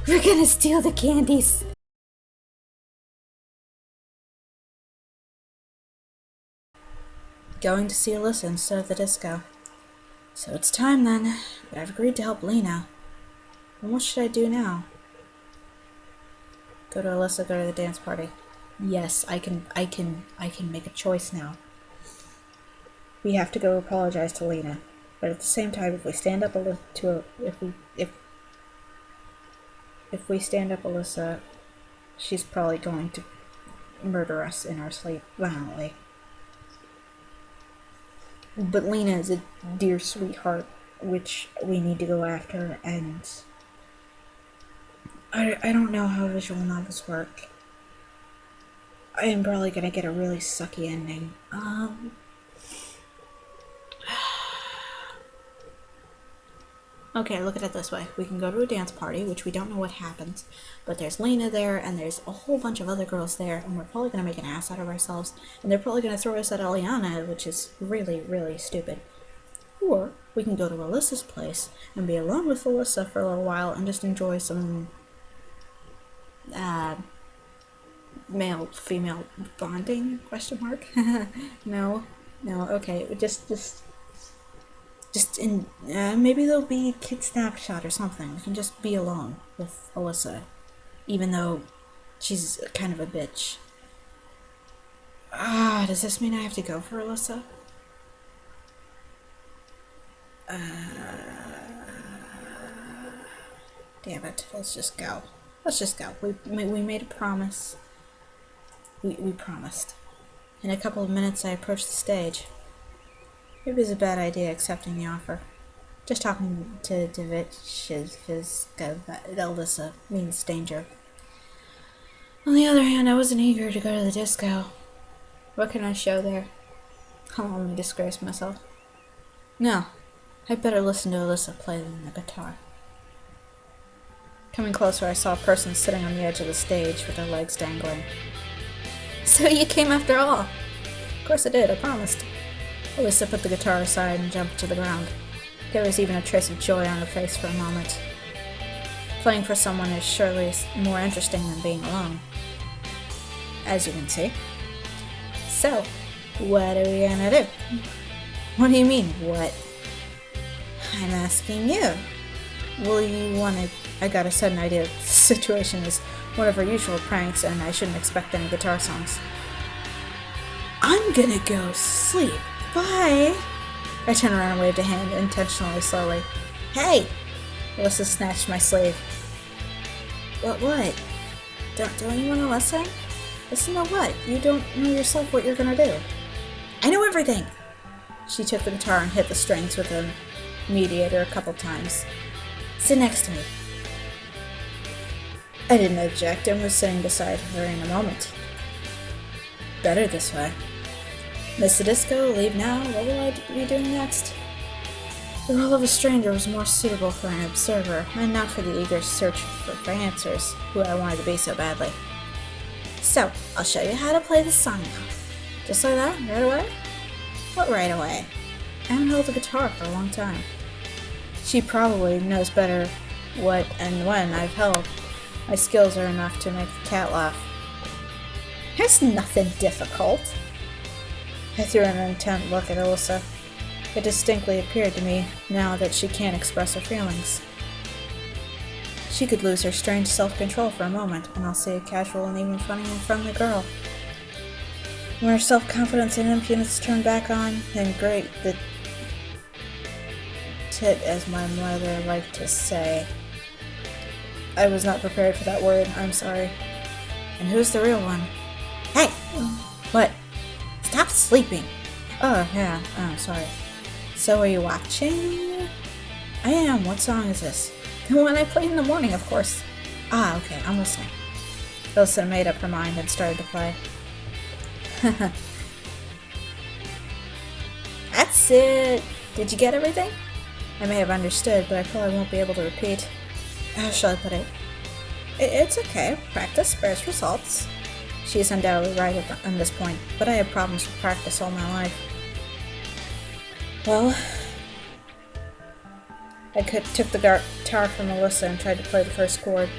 We're gonna steal the candies. Going to see Alisa instead of the disco. So it's time then. But I've agreed to help Lena. And what should I do now? Go to Alisa, go to the dance party. Yes, I can make a choice now. We have to go apologize to Lena. But at the same time, if we stand up if we stand up Alisa, she's probably going to murder us in our sleep violently. But Lena is a dear sweetheart, which we need to go after, and I don't know how visual novels work. I am probably gonna get a really sucky ending. Okay, look at it this way. We can go to a dance party, which we don't know what happens, but there's Lena there, and there's a whole bunch of other girls there, and we're probably going to make an ass out of ourselves, and they're probably going to throw us at Eliana, which is really, really stupid. Or we can go to Alisa's place and be alone with Alisa for a little while and just enjoy some male-female bonding, question mark? No, okay, maybe there'll be a kid snapshot or something. We can just be alone with Alisa, even though she's kind of a bitch. Does this mean I have to go for Alisa? Damn it. Let's just go. We made a promise. We promised. In a couple of minutes, I approached the stage. Maybe it's a bad idea accepting the offer. Just talking to Alisa means danger. On the other hand, I wasn't eager to go to the disco. What can I show there? I'll only disgrace myself. No, I'd better listen to Alisa play the guitar. Coming closer, I saw a person sitting on the edge of the stage with their legs dangling. So you came after all? Of course I did, I promised. Alisa put the guitar aside and jumped to the ground. There was even a trace of joy on her face for a moment. Playing for someone is surely more interesting than being alone, as you can see. So, what are we gonna do? What do you mean, what? I'm asking you. Will you wanna... I got a sudden idea the situation is one of our usual pranks and I shouldn't expect any guitar songs. I'm gonna go sleep. Bye! I turned around and waved a hand, intentionally slowly. Hey! Alisa snatched my sleeve. What? Don't you want to listen? Listen to what? You don't know yourself what you're gonna do. I know everything! She took the guitar and hit the strings with a mediator a couple times. Sit next to me. I didn't object and was sitting beside her in a moment. Better this way. Miss the disco, leave now, what will I be doing next? The role of a stranger was more suitable for an observer, and not for the eager search for answers, who I wanted to be so badly. So, I'll show you how to play the song now. Just like that, right away? What right away? I haven't held a guitar for a long time. She probably knows better what and when I've held. My skills are enough to make the cat laugh. There's nothing difficult. I threw an intent look at Alisa. It distinctly appeared to me now that she can't express her feelings. She could lose her strange self-control for a moment, and I'll see a casual and even funny and friendly girl. When her self-confidence and impudence turn back on, then great, the tit, as my mother liked to say. I was not prepared for that word, I'm sorry. And who's the real one? Hey! What? Stop sleeping! Oh, yeah, sorry. So are you watching? I am. What song is this? The one I played in the morning, of course. Okay, I'm listening. Alisa made up her mind and started to play. That's it! Did you get everything? I may have understood, but I probably won't be able to repeat. How shall I put it? It's okay. Practice spares results. She is undoubtedly right on this point, but I had problems with practice all my life. Well, took the guitar from Alisa and tried to play the first chord.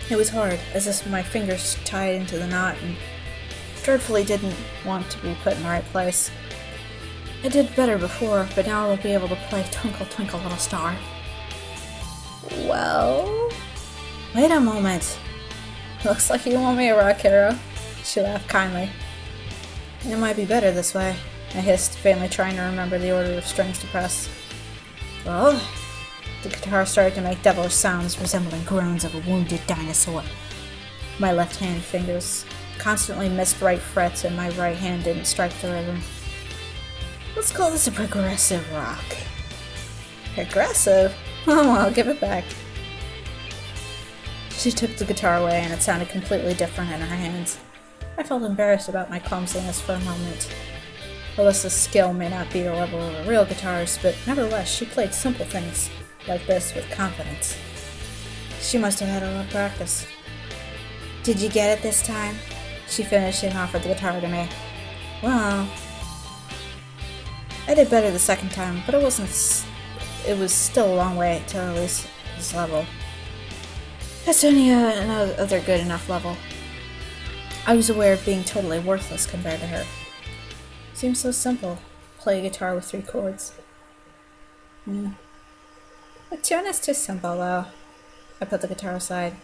It was hard, as if my fingers tied into the knot and dreadfully didn't want to be put in the right place. I did better before, but now I'll be able to play Twinkle Twinkle Little Star. Well? Wait a moment. Looks like you want me a rock hero. She laughed kindly. It might be better this way, I hissed, vainly trying to remember the order of strings to press. Well, the guitar started to make devilish sounds resembling groans of a wounded dinosaur. My left-hand fingers constantly missed right frets and my right hand didn't strike the rhythm. Let's call this a progressive rock. Progressive? Oh well, give it back. She took the guitar away and it sounded completely different in her hands. I felt embarrassed about my clumsiness for a moment. Alisa's skill may not be the level of a real guitarist, but nevertheless she played simple things like this with confidence. She must have had a lot of practice. Did you get it this time? She finished and offered the guitar to me. Well, I did better the second time, but it was still a long way to Alisa's level. That's only another good enough level. I was aware of being totally worthless compared to her. Seems so simple. Play a guitar with 3 chords. The tune is too simple, though. I put the guitar aside.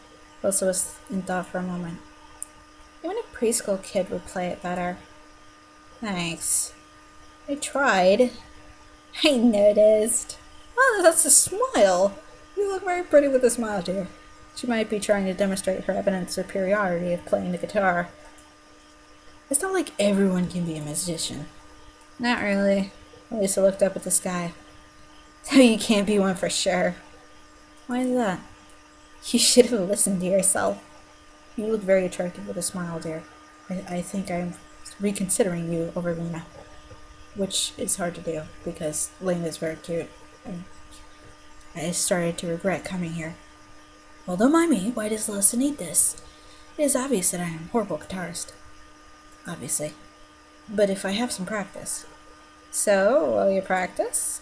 Alisa was in thought for a moment. Even a preschool kid would play it better. Thanks. I tried. I noticed. Oh, that's a smile. You look very pretty with a smile, dear. She might be trying to demonstrate her evident superiority of playing the guitar. It's not like everyone can be a musician. Not really. Alisa looked up at the sky. So you can't be one for sure. Why is that? You should have listened to yourself. You look very attractive with a smile, dear. I think I'm reconsidering you over Lena. Which is hard to do, because Lena is very cute. And I started to regret coming here. Well, don't mind me. Why does Alisa need this? It is obvious that I am a horrible guitarist. Obviously. But if I have some practice. So, will you practice?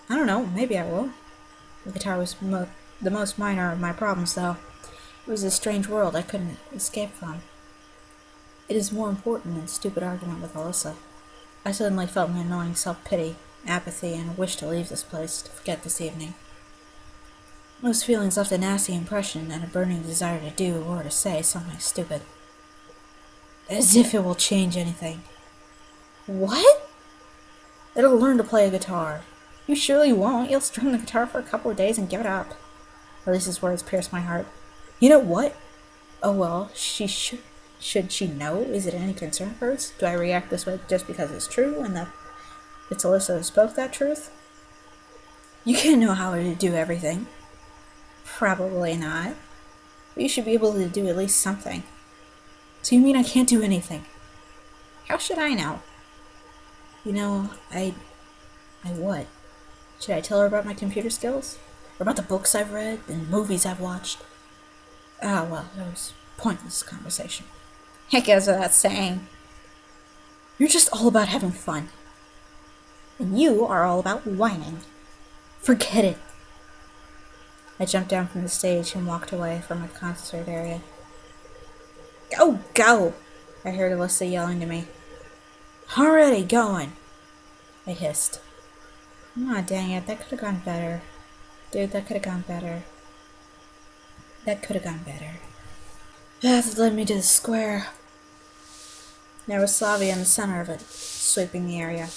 I don't know. Maybe I will. The guitar was the most minor of my problems, though. It was a strange world I couldn't escape from. It is more important than stupid argument with Alisa. I suddenly felt an annoying self-pity, apathy, and a wish to leave this place, to forget this evening. Those feelings left a nasty impression and a burning desire to do or to say something stupid. As if it will change anything. What? It'll learn to play a guitar. You surely won't. You'll strum the guitar for a couple of days and give it up. Elisa's words pierced my heart. You know what? Oh well, should she know? Is it any concern of hers? Do I react this way just because it's true and that it's Alisa who spoke that truth? You can't know how to do everything. Probably not. But you should be able to do at least something. So you mean I can't do anything? How should I know? You know, I what? Should I tell her about my computer skills? Or about the books I've read and movies I've watched? Ah, well, that was pointless conversation. It goes without saying. You're just all about having fun. And you are all about whining. Forget it. I jumped down from the stage and walked away from the concert area. Go, go! I heard Alisa yelling to me. Already going! I hissed. Aw, dang it, that could have gone better. Dude, that could have gone better. That could have gone better. That led me to the square. There was Slavia in the center of it, sweeping the area.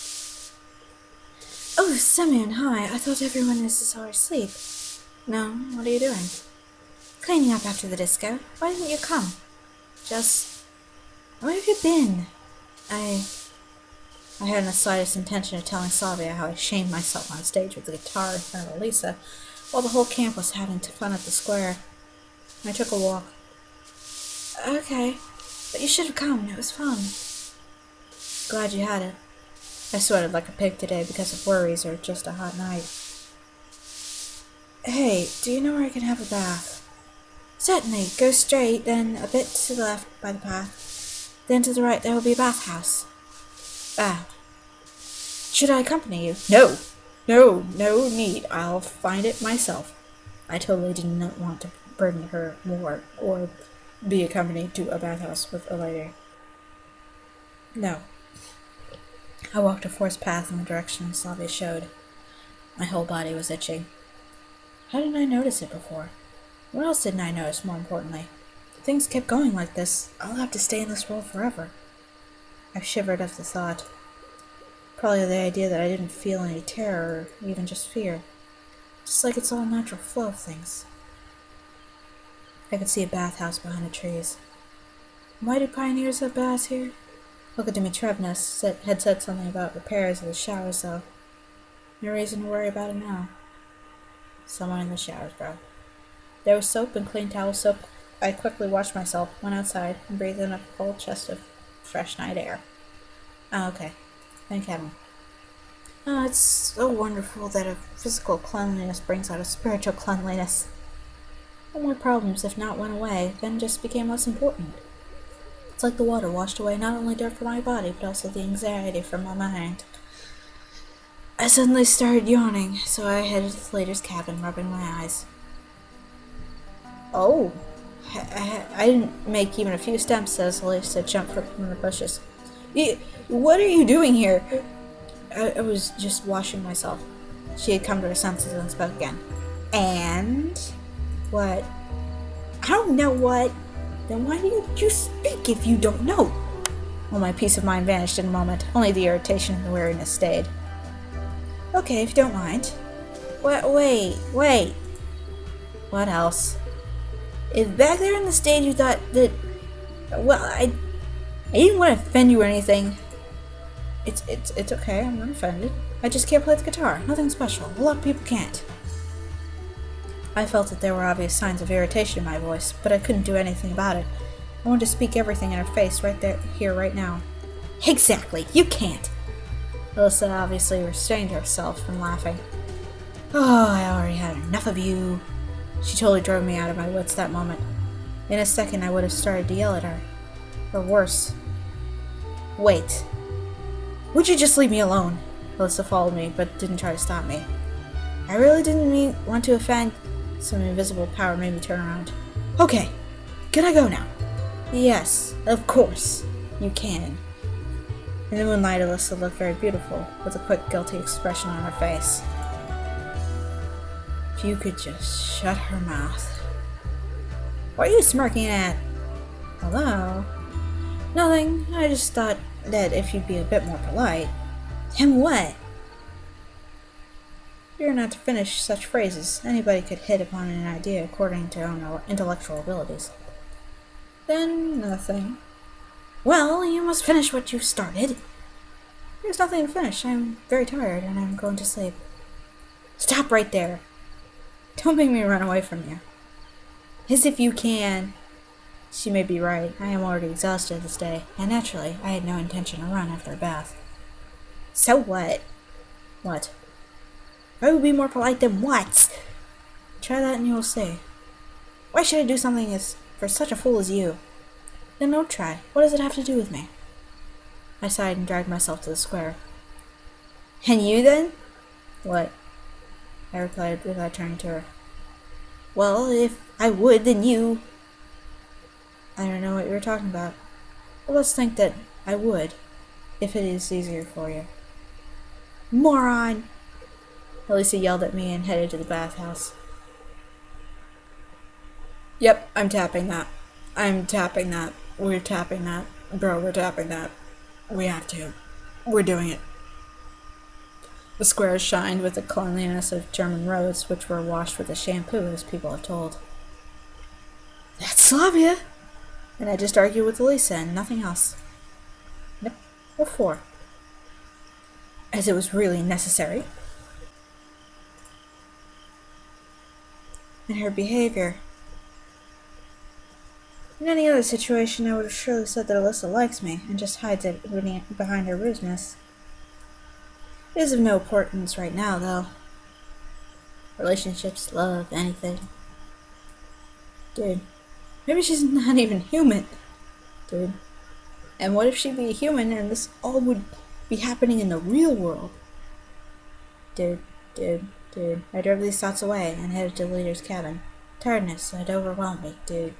Oh, Simeon, hi. I thought everyone is already asleep. No, what are you doing? Cleaning up after the disco. Why didn't you come? Just... Where have you been? I hadn't the slightest intention of telling Slavia how I shamed myself on stage with the guitar in front of Alisa, while the whole camp was having fun at the square. I took a walk. Okay, but you should have come. It was fun. Glad you had it. I sweated like a pig today because of worries or just a hot night. Hey, do you know where I can have a bath? Certainly. Go straight, then a bit to the left by the path. Then to the right there will be a bathhouse. Ah. Should I accompany you? No! No, no need. I'll find it myself. I totally did not want to burden her more or be accompanied to a bathhouse with a lady. No. I walked a forced path in the direction Slavia showed. My whole body was itching. How didn't I notice it before? What else didn't I notice, more importantly? If things kept going like this, I'll have to stay in this world forever. I shivered at the thought. Probably the idea that I didn't feel any terror or even just fear. Just like it's all a natural flow of things. I could see a bathhouse behind the trees. Why do pioneers have baths here? Olga Dimitrievna had said something about repairs of the showers, though. No reason to worry about it now. Someone in the showers, bro. There was soap and clean towel soap. I quickly washed myself, went outside, and breathed in a cold chest of fresh night air. Oh, okay. Thank heaven. Oh, it's so wonderful that a physical cleanliness brings out a spiritual cleanliness. All my problems, if not went away, then just became less important. It's like the water washed away not only dirt from my body, but also the anxiety from my mind. I suddenly started yawning, so I headed to the leader's cabin, rubbing my eyes. Oh, I didn't make even a few steps as Alisa jumped from the bushes. What are you doing here? I was just washing myself. She had come to her senses and spoke again. And? What? I don't know what. Then why didn't you speak if you don't know? Well, my peace of mind vanished in a moment. Only the irritation and the weariness stayed. Okay, if you don't mind. Wait. What else? If back there in the stage you thought that... Well, I didn't want to offend you or anything. It's okay, I'm not offended. I just can't play the guitar. Nothing special. A lot of people can't. I felt that there were obvious signs of irritation in my voice, but I couldn't do anything about it. I wanted to speak everything in her face right there, here, right now. Exactly, you can't! Alisa obviously restrained herself from laughing. Oh, I already had enough of you. She totally drove me out of my wits that moment. In a second, I would have started to yell at her. Or worse. Wait. Would you just leave me alone? Alisa followed me, but didn't try to stop me. I really didn't want to offend. Some invisible power made me turn around. Okay, can I go now? Yes, of course. You can. In the moonlight, Alisa looked very beautiful, with a quick, guilty expression on her face. If you could just shut her mouth. What are you smirking at? Hello? Nothing. I just thought that if you'd be a bit more polite. And what? You're not to finish such phrases. Anybody could hit upon an idea according to own intellectual abilities. Then nothing. Well, you must finish what you started. There's nothing to finish. I'm very tired and I'm going to sleep. Stop right there. Don't make me run away from you. As if you can. She may be right. I am already exhausted this day, and naturally, I had no intention to run after a bath. So what? What? I would be more polite than what? Try that and you will see. Why should I do something for such a fool as you? Then don't try. What does it have to do with me? I sighed and dragged myself to the square. And you then? What? I replied without turning to her. Well, if I would, then you... I don't know what you were talking about. But let's think that I would, if it is easier for you. Moron! Alisa yelled at me and headed to the bathhouse. Yep, I'm tapping that. I'm tapping that. We're tapping that. Bro, we're tapping that. We have to. We're doing it. The square shined with the cleanliness of German roads, which were washed with a shampoo, as people have told. That's Slavia! And I just argued with Alisa and nothing else. Nope. What for? As it was really necessary. And her behavior. In any other situation, I would have surely said that Alisa likes me and just hides it behind her rudeness. It is of no importance right now, though. Relationships, love, anything. Dude, maybe she's not even human. Dude. And what if she'd be a human and this all would be happening in the real world? Dude, Dude. I drove these thoughts away and headed to the leader's cabin. Tiredness had overwhelmed me. Dude.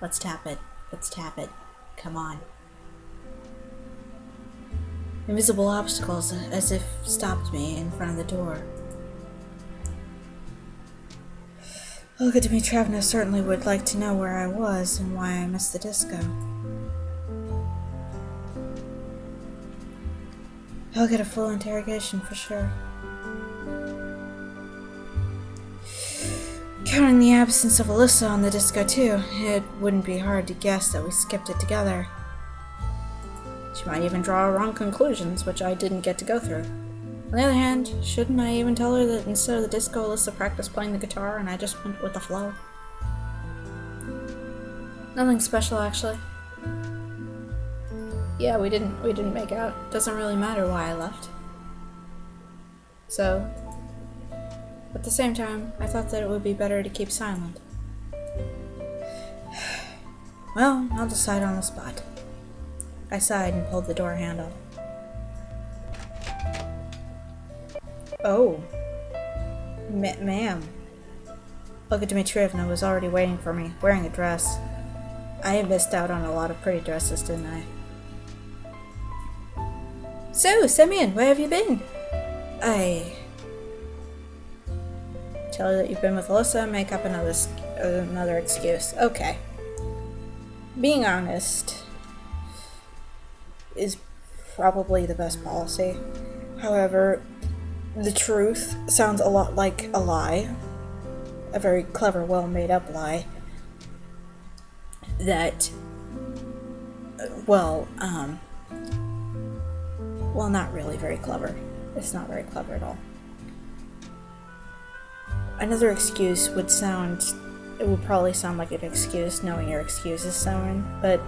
Let's tap it. Come on. Invisible obstacles as if stopped me in front of the door. Olga Dmitrovna certainly would like to know where I was and why I missed the disco. I'll get a full interrogation for sure. Counting the absence of Alisa on the disco too, it wouldn't be hard to guess that we skipped it together. She might even draw wrong conclusions, which I didn't get to go through. On the other hand, shouldn't I even tell her that instead of the disco, Alisa practiced playing the guitar and I just went with the flow? Nothing special, actually. Yeah, we didn't make out. Doesn't really matter why I left. So, at the same time, I thought that it would be better to keep silent. Well, I'll decide on the spot. I sighed and pulled the door handle. Oh. Ma'am. Olga Dmitrievna was already waiting for me, wearing a dress. I missed out on a lot of pretty dresses, didn't I? So, Semyon, where have you been? Tell her that you've been with Alisa, make up another excuse. Okay. Being honest is probably the best policy. However, the truth sounds a lot like a lie. A very clever, well-made-up lie. That, well, not really very clever. It's not very clever at all. Another excuse would probably sound like an excuse, knowing your excuse is someone, but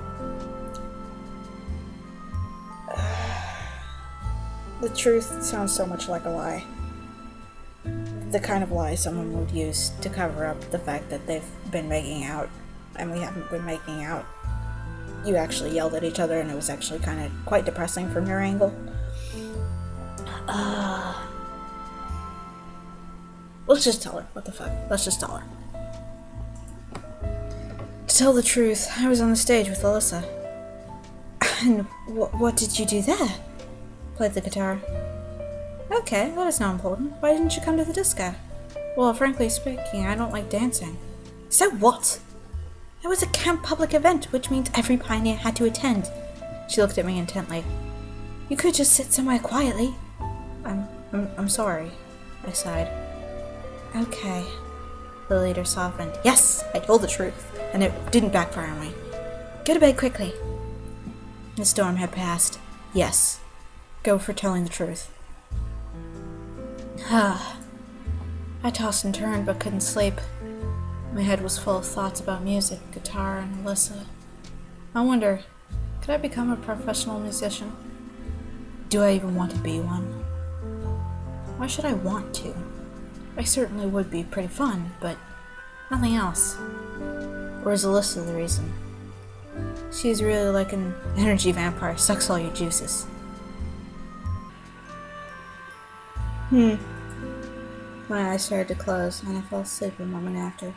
the truth sounds so much like a lie. The kind of lie someone would use to cover up the fact that they've been making out, and we haven't been making out. You actually yelled at each other, and it was actually kind of quite depressing from your angle. Let's just tell her. What the fuck? Let's just tell her. To tell the truth, I was on the stage with Alisa. And what did you do there? Played the guitar. Okay, that is not important. Why didn't you come to the disco? Well, frankly speaking, I don't like dancing. So what? It was a camp public event, which means every pioneer had to attend. She looked at me intently. You could just sit somewhere quietly. I'm sorry, I sighed. Okay. The leader softened. Yes, I told the truth, and it didn't backfire on me. Go to bed quickly. The storm had passed. Yes. Go for telling the truth. I tossed and turned but couldn't sleep. My head was full of thoughts about music, guitar, and Alisa. I wonder, could I become a professional musician? Do I even want to be one? Why should I want to? I certainly would be pretty fun, but nothing else. Or is Alisa the reason? She's really like an energy vampire, sucks all your juices. My eyes started to close, and I fell asleep a moment after.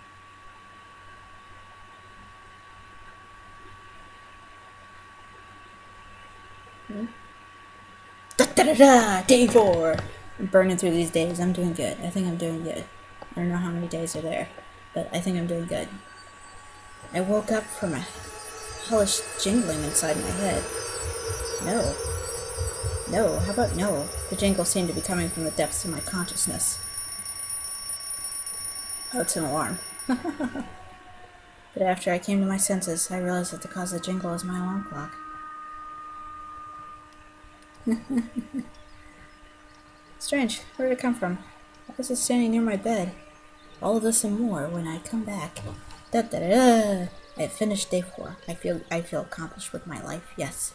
Day 4! I'm burning through these days. I'm doing good. I think I'm doing good. I don't know how many days are there, but I think I'm doing good. I woke up from a hellish jingling inside my head. No, how about no? The jingle seemed to be coming from the depths of my consciousness. Oh, it's an alarm. But after I came to my senses, I realized that the cause of the jingle is my alarm clock. Strange, where did it come from? Why is it standing near my bed? All of this and more when I come back. I have finished day 4. I feel accomplished with my life, yes.